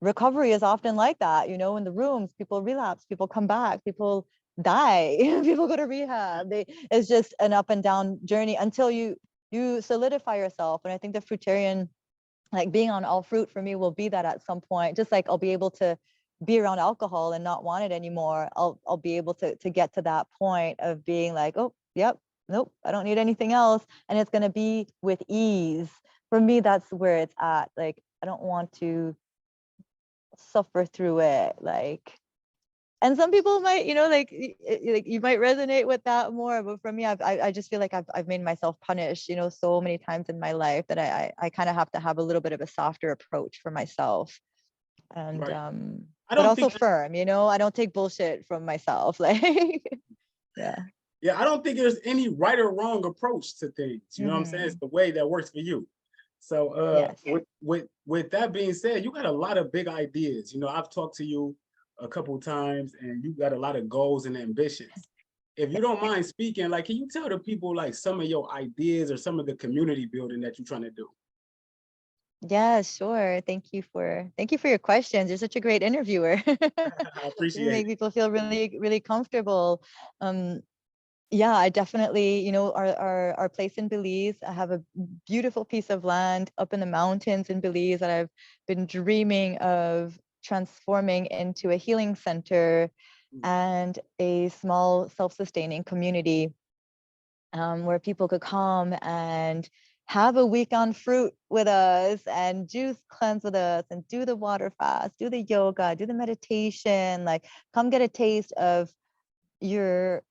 recovery is often like that, in the rooms, people relapse, people come back, people die, people go to rehab. It's just an up and down journey until you solidify yourself. And I think the fruitarian, like being on all fruit for me, will be that at some point. Just like I'll be able to be around alcohol and not want it anymore. I'll be able to get to that point of being like, oh, yep, nope, I don't need anything else. And it's going to be with ease. For me, that's where it's at. Like, I don't want to suffer through it. Like, and some people might, like you might resonate with that more. But for me, I just feel like I've made myself punish, so many times in my life that I kind of have to have a little bit of a softer approach for myself. And but also firm, I don't take bullshit from myself. Like, yeah. Yeah, I don't think there's any right or wrong approach to things. You know what I'm saying? It's the way that works for you. So with that being said, you got a lot of big ideas. I've talked to you a couple times and you got a lot of goals and ambitions. If you don't mind speaking, like, can you tell the people like some of your ideas or some of the community building that you're trying to do? Yeah, sure. Thank you for your questions. You're such a great interviewer. I You appreciate make it. people feel really, really comfortable. Yeah, I definitely, our place in Belize. I have a beautiful piece of land up in the mountains in Belize that I've been dreaming of transforming into a healing center and a small self-sustaining community, where people could come and have a week on fruit with us and juice cleanse with us and do the water fast, do the yoga, do the meditation, like come get a taste of your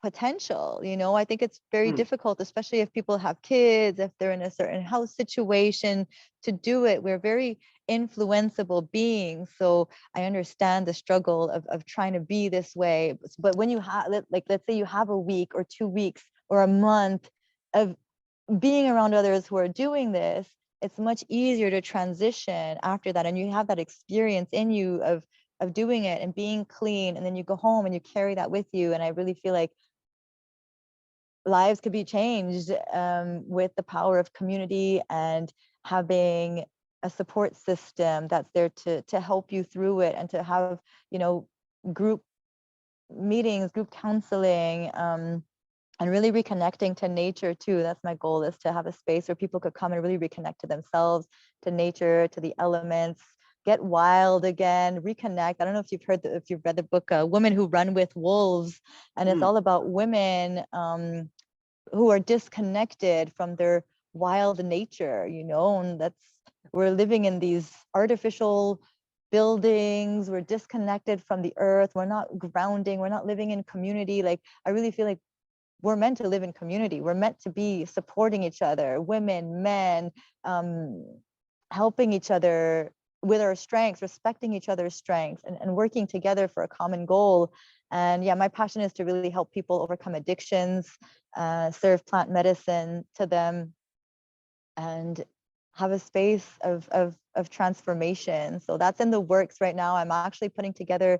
potential. I think it's very difficult, especially if people have kids, if they're in a certain house situation, to do it. We're very influenceable beings, so I understand the struggle of trying to be this way. But when you have, like, let's say you have a week or 2 weeks or a month of being around others who are doing this, it's much easier to transition after that. And you have that experience in you of doing it and being clean, and then you go home and you carry that with you. And I really feel like lives could be changed with the power of community and having a support system that's there to help you through it, and to have, you know, group meetings, group counseling, and really reconnecting to nature too. That's my goal, is to have a space where people could come and really reconnect to themselves, to nature, to the elements, get wild again, reconnect. I don't know if you've heard, if you've read the book, Women Who Run with Wolves, and it's all about women who are disconnected from their wild nature, you know, and we're living in these artificial buildings, we're disconnected from the earth, we're not grounding, we're not living in community. Like, I really feel like we're meant to live in community. We're meant to be supporting each other, women, men, helping each other with our strengths, respecting each other's strengths, and working together for a common goal. And yeah, my passion is to really help people overcome addictions, serve plant medicine to them, and have a space of transformation. So that's in the works right now. I'm actually putting together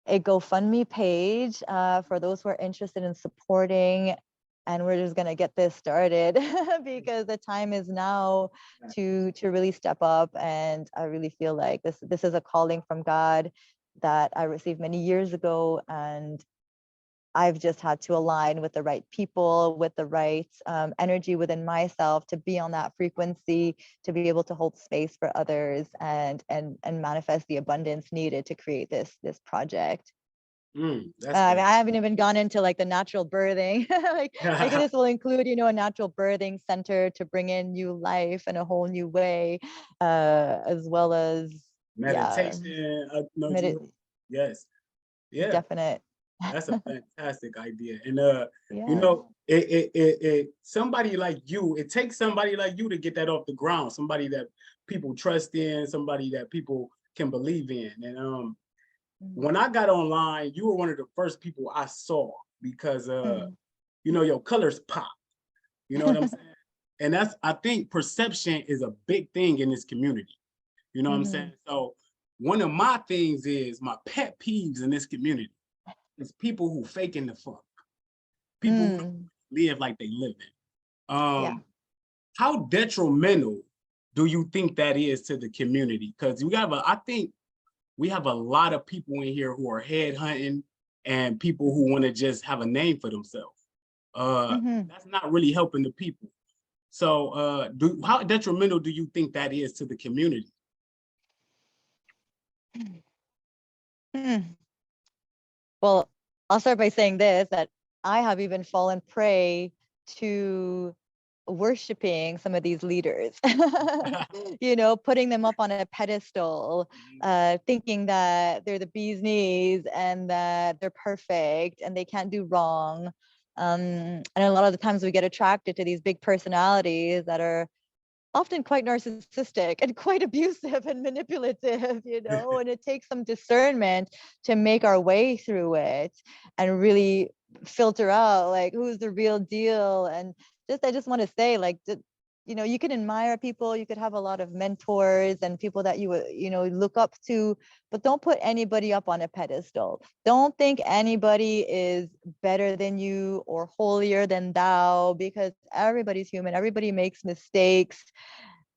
a GoFundMe page for those who are interested in supporting, and we're just going to get this started because the time is now to really step up. And I really feel like this is a calling from God that I received many years ago, and I've just had to align with the right people, with the right energy within myself to be on that frequency, to be able to hold space for others, and manifest the abundance needed to create this project. That's I haven't even gone into like the natural birthing. Like this will include, you know, a natural birthing center to bring in new life in a whole new way, as well as meditation. Yes, yeah. Definite. That's a fantastic idea. And you Yeah. know, somebody like you, it takes somebody like you to get that off the ground, somebody that people trust in, somebody that people can believe in. And when I got online, you were one of the first people I saw because you know, your colors pop. You know what I'm saying? And I think perception is a big thing in this community. You know what I'm saying? So one of my things is my pet peeves in this community. It's people who faking the funk, people who live like they live it. Yeah. How detrimental do you think that is to the community? Because I think we have a lot of people in here who are headhunting and people who want to just have a name for themselves. That's not really helping the people. So how detrimental do you think that is to the community? Well, I'll start by saying this, that I have even fallen prey to worshiping some of these leaders, you know, putting them up on a pedestal, thinking that they're the bee's knees and that they're perfect and they can't do wrong. And a lot of the times we get attracted to these big personalities that are often quite narcissistic and quite abusive and manipulative, you know, and it takes some discernment to make our way through it and really filter out like who's the real deal. And I just want to say, like, you know, you can admire people, you could have a lot of mentors and people that you know, look up to, but don't put anybody up on a pedestal. Don't think anybody is better than you or holier than thou, because everybody's human, everybody makes mistakes,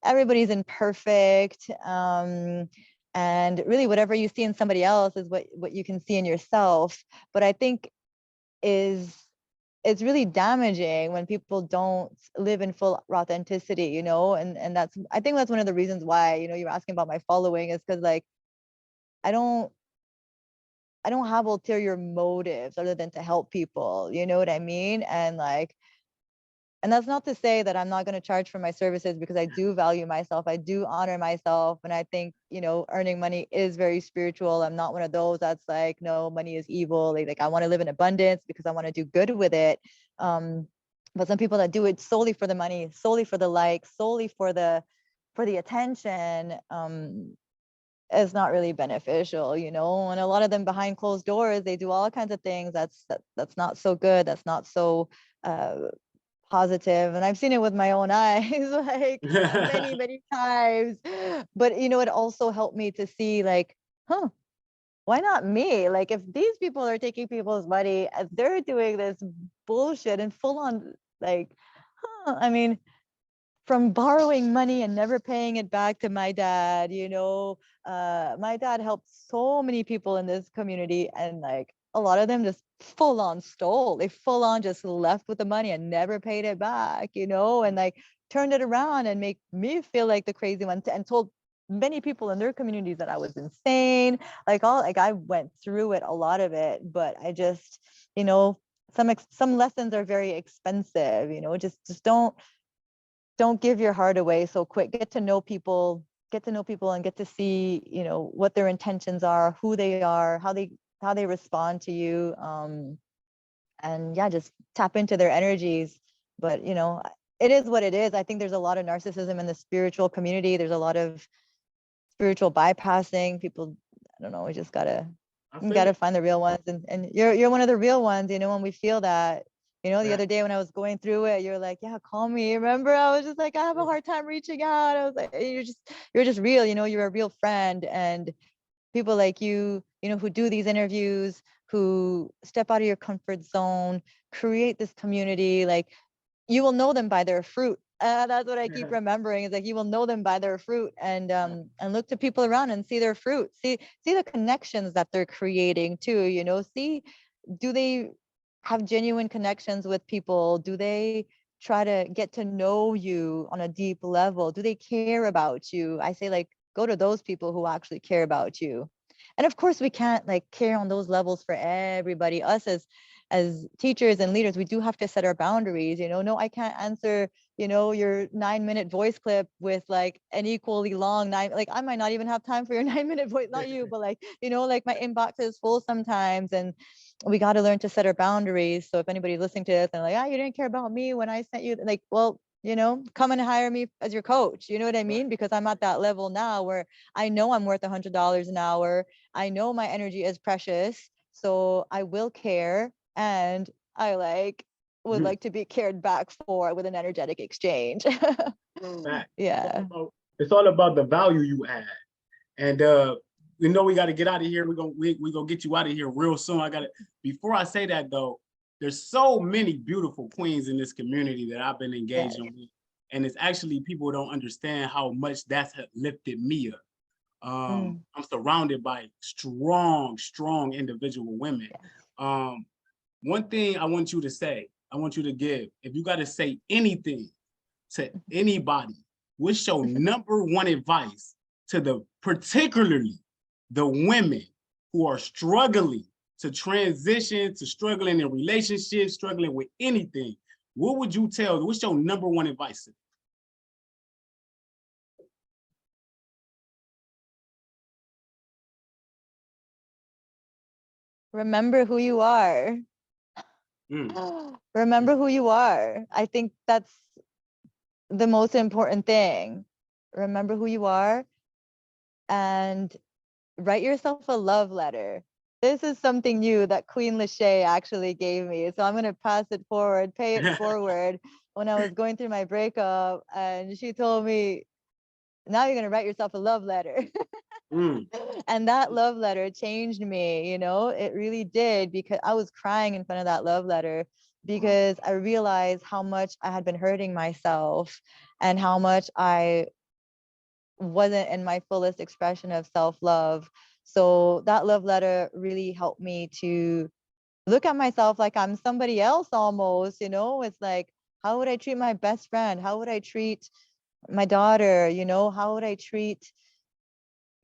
everybody's imperfect. And really whatever you see in somebody else is what you can see in yourself. But I think it's really damaging when people don't live in full authenticity, you know, and I think that's one of the reasons why, you know, you're asking about my following, is because like I don't have ulterior motives other than to help people, you know what I mean? And like, and that's not to say that I'm not going to charge for my services, because I do value myself, I do honor myself, and I think, you know, earning money is very spiritual. I'm not one of those that's like, no, money is evil. Like I want to live in abundance because I want to do good with it. But some people that do it solely for the money, solely for the likes, solely for the attention, is not really beneficial, you know. And a lot of them behind closed doors, they do all kinds of things that's not so good, that's not so positive. And I've seen it with my own eyes, like many times. But you know, it also helped me to see like, huh, why not me? Like, if these people are taking people's money, if they're doing this bullshit and full on, like, I mean, from borrowing money and never paying it back to my dad, my dad helped so many people in this community, and like a lot of them just full on stole. They full on just left with the money and never paid it back, and like turned it around and make me feel like the crazy one, and told many people in their communities that I was insane. Like I went through it, a lot of it, but I just, some lessons are very expensive, just don't give your heart away so quick. Get to know people and get to see, what their intentions are, who they are, how they respond to you. And yeah, just tap into their energies. But it is what it is. I think there's a lot of narcissism in the spiritual community. There's a lot of spiritual bypassing. People, I don't know, we just gotta find the real ones. And you're one of the real ones, when we feel that. The other day when I was going through it, you're like, yeah, call me. Remember, I was just like, I have a hard time reaching out. I was like, you're just real, you're a real friend. And people like you, who do these interviews, who step out of your comfort zone, create this community, like, you will know them by their fruit. That's what I keep remembering, is like, you will know them by their fruit. And look to people around and see their fruit, see the connections that they're creating too, see, do they have genuine connections with people? Do they try to get to know you on a deep level? Do they care about you? I say, like, go to those people who actually care about you. And of course, we can't like care on those levels for everybody. Us as teachers and leaders, we do have to set our boundaries. No, I can't answer your 9-minute voice clip with like an equally long like, I might not even have time for your 9-minute voice, not you, but like, like my inbox is full sometimes, and we got to learn to set our boundaries. So if anybody's listening to this and like, you didn't care about me when I sent you, like, well, come and hire me as your coach. You know what I mean? Because I'm at that level now where I know I'm worth $100 an hour. I know my energy is precious, so I will care, and I would like to be cared back for with an energetic exchange. Yeah. It's all about the value you add. And we got to get out of here. We're gonna get you out of here real soon. Before I say that though, there's so many beautiful queens in this community that I've been engaging with. And it's actually, people don't understand how much that's lifted me up. I'm surrounded by strong individual women. One thing I want you to say, I want you to give, if you got to say anything to anybody, what's your number one advice to particularly the women who are struggling to transition, to struggling in relationships, struggling with anything? What would you tell? What's your number one advice? Remember who you are. Remember who you are. I think that's the most important thing. Remember who you are and write yourself a love letter. This is something new that Queen Lachey actually gave me. So I'm going to pass it forward, pay it forward. When I was going through my breakup, and she told me, now you're going to write yourself a love letter. And that love letter changed me, it really did, because I was crying in front of that love letter, because I realized how much I had been hurting myself and how much I wasn't in my fullest expression of self-love. So that love letter really helped me to look at myself like I'm somebody else almost, it's like, how would I treat my best friend? How would I treat my daughter? How would I treat,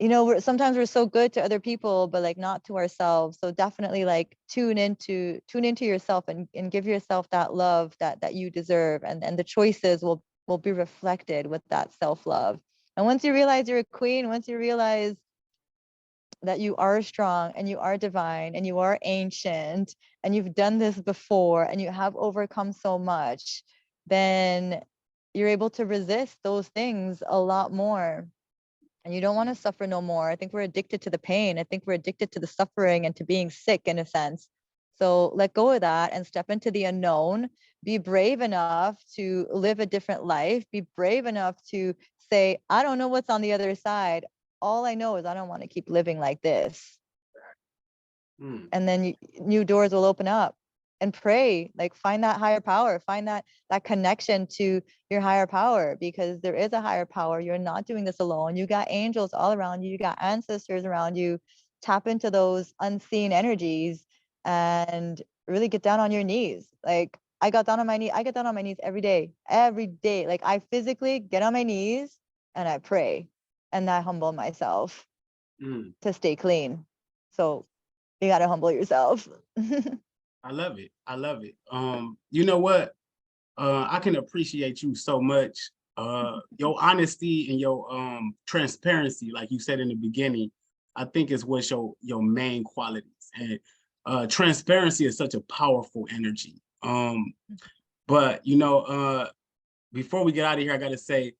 sometimes we're so good to other people, but like not to ourselves. So definitely like tune into yourself and give yourself that love that you deserve. And the choices will be reflected with that self-love. And once you realize you're a queen, once you realize that you are strong and you are divine and you are ancient and you've done this before and you have overcome so much, then you're able to resist those things a lot more. And you don't want to suffer no more. I think we're addicted to the pain. I think we're addicted to the suffering and to being sick in a sense. So let go of that and step into the unknown. Be brave enough to live a different life. Be brave enough to say, I don't know what's on the other side. All I know is I don't want to keep living like this. and then new doors will open up. And pray, like find that higher power, find that connection to your higher power, because there is a higher power. You're not doing this alone. You got angels all around you. You got ancestors around you. Tap into those unseen energies and really get down on your knees. Like I got down on my knee. I get down on my knees every day. Like I physically get on my knees and I pray, and I humble myself to stay clean. So you got to humble yourself. I love it. I love it. You know what? I can appreciate you so much. Your honesty and your transparency, like you said in the beginning, I think is what's your main qualities. And transparency is such a powerful energy. But you know, before we get out of here, I gotta say,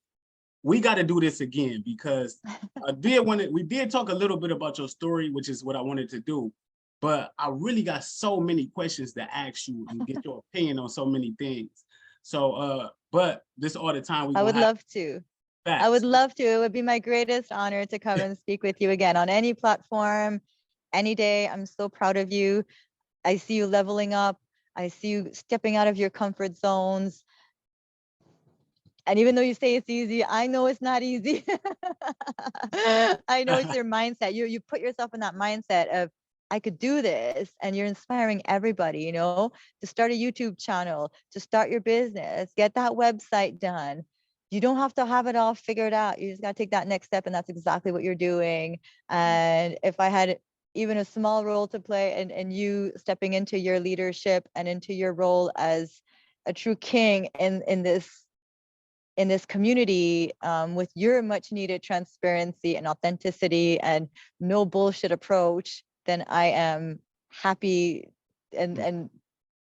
we got to do this again, because we did talk a little bit about your story, which is what I wanted to do. But I really got so many questions to ask you and get your opinion on so many things. So, but this is all the time I would love to. I would love to. It would be my greatest honor to come and speak with you again on any platform, any day. I'm so proud of you. I see you leveling up. I see you stepping out of your comfort zones. And even though you say it's easy, I know it's not easy. I know it's your mindset. You put yourself in that mindset of, I could do this, and you're inspiring everybody, you know, to start a YouTube channel, to start your business, get that website done. You don't have to have it all figured out. You just got to take that next step, and that's exactly what you're doing. And if I had even a small role to play, and you stepping into your leadership and into your role as a true king in this community, with your much needed transparency and authenticity and no bullshit approach, then I am happy. And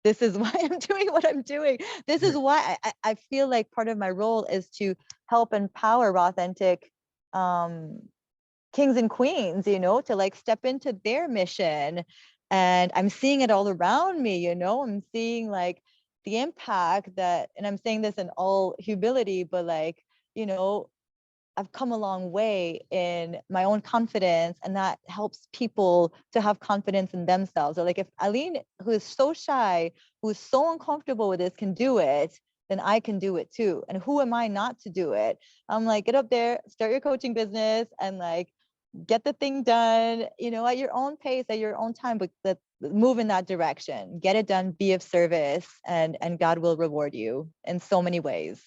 this is why I'm doing what I'm doing. This is why I feel like part of my role is to help empower authentic kings and queens, you know, to like step into their mission. And I'm seeing it all around me, you know, I'm seeing like the impact that, and I'm saying this in all humility, but like, you know, I've come a long way in my own confidence, and that helps people to have confidence in themselves. Or like if Aline, who is so shy, who is so uncomfortable with this, can do it, then I can do it too. And who am I not to do it? I'm like, get up there, start your coaching business, and like get the thing done, you know, at your own pace, at your own time, but move in that direction, get it done, be of service, and God will reward you in so many ways.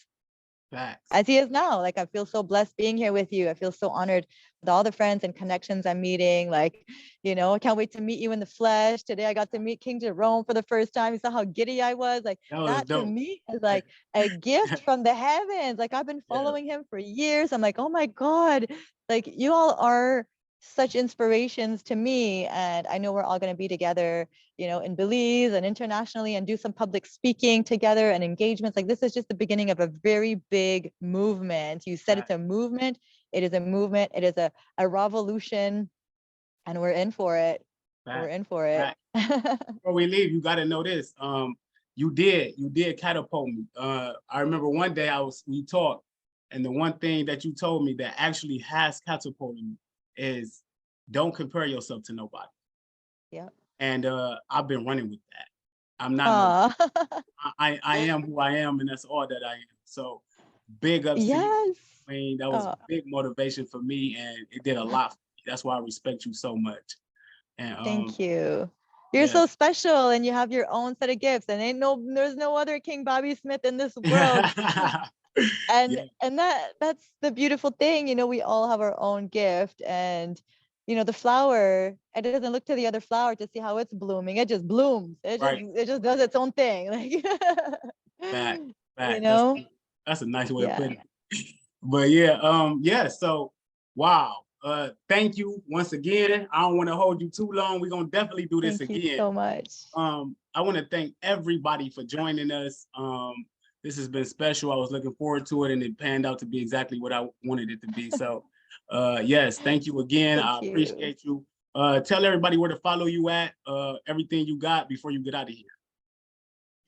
Facts. As he is now. Like I feel so blessed being here with you. I feel so honored with all the friends and connections I'm meeting. Like, you know, I can't wait to meet you in the flesh. Today I got to meet King Jerome for the first time. You saw how giddy I was. Like that to me is like a gift from the heavens. Like I've been following him for years. I'm like, oh my God, like you all are such inspirations to me. And I know we're all going to be together, you know, in Belize and internationally, and do some public speaking together and engagements. Like this is just the beginning of a very big movement. You said it's a movement. It is a movement. It is a revolution, and we're in for it. We're in for it. Before we leave, you got to know this. You did catapult me. I remember one day we talked, and the one thing that you told me that actually has catapulted me is don't compare yourself to nobody. Yeah. And I've been running with that. I'm not. I am who I am, and that's all that I am. So big ups to you. I mean, that was a big motivation for me, and it did a lot for me. That's why I respect you so much. And thank you. You're so special, and you have your own set of gifts, and there's no other King Bobby Smith in this world. And that's the beautiful thing, you know, we all have our own gift. And you know, the flower, it doesn't look to the other flower to see how it's blooming. It just blooms. It just does its own thing. Like back. You know, that's a nice way of putting it. But yeah, so wow. Thank you once again. I don't want to hold you too long. We're gonna definitely do this again. Thank you so much. I want to thank everybody for joining us. This has been special. I was looking forward to it, and it panned out to be exactly what I wanted it to be. So yes, thank you again. I appreciate you. Tell everybody where to follow you at, everything you got before you get out of here.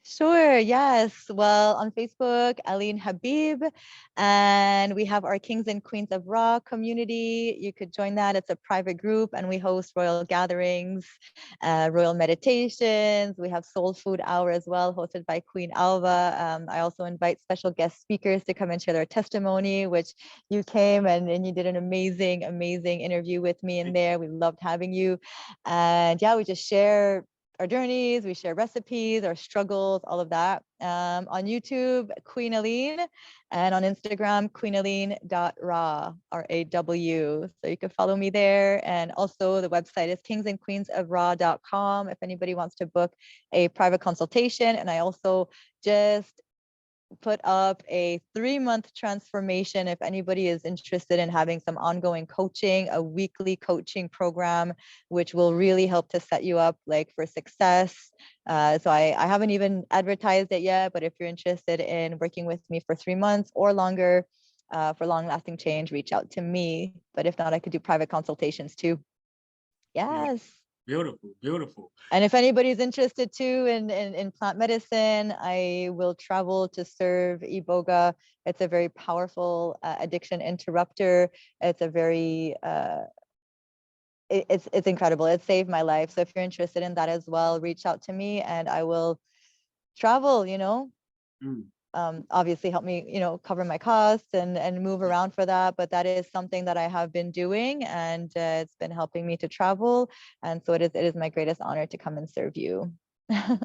Sure, yes. Well, on Facebook, Aline Habib, and we have our Kings and Queens of Raw community. You could join that. It's a private group, and we host royal gatherings, royal meditations. We have Soul Food Hour as well, hosted by Queen Alva. I also invite special guest speakers to come and share their testimony, which you came and you did an amazing, amazing interview with me in there. We loved having you. And yeah, we just share our journeys, we share recipes, our struggles, all of that. On YouTube, Queen Aline, and on Instagram, queenaline.raw, R-A-W. So you can follow me there. And also the website is kingsandqueensofraw.com if anybody wants to book a private consultation. And I also just put up a 3-month transformation if anybody is interested in having some ongoing coaching, a weekly coaching program, which will really help to set you up like for success. So I haven't even advertised it yet, but if you're interested in working with me for 3 months or longer for long lasting change, reach out to me. But if not, I could do private consultations too. Yes. Beautiful, beautiful. And if anybody's interested too in plant medicine, I will travel to serve Iboga. It's a very powerful addiction interrupter. It's a very it's incredible. It saved my life. So if you're interested in that as well, reach out to me and I will travel, you know. Obviously help me, you know, cover my costs and move around for that. But that is something that I have been doing, and it's been helping me to travel. And so it is my greatest honor to come and serve you. Yeah.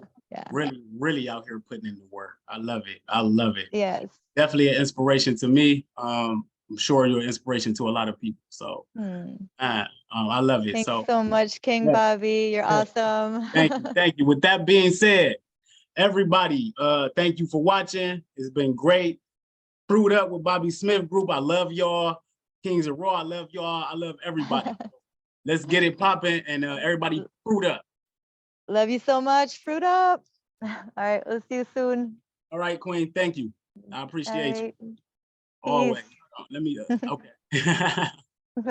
Really, really out here putting in the work. I love it. I love it. Yes. Definitely an inspiration to me. I'm sure you're an inspiration to a lot of people. So I love it. Thanks So so much, King yeah, Bobby. You're yeah. awesome. Thank you. Thank you. With that being said, everybody, thank you for watching. It's been great. Fruit Up with Bobby Smith Group. I love y'all. Kings of Raw, I love y'all. I love everybody. Let's get it popping and everybody fruit up. Love you so much. Fruit up. All right. We'll see you soon. All right, Queen. Thank you. I appreciate you. Peace. Always. Let me, okay.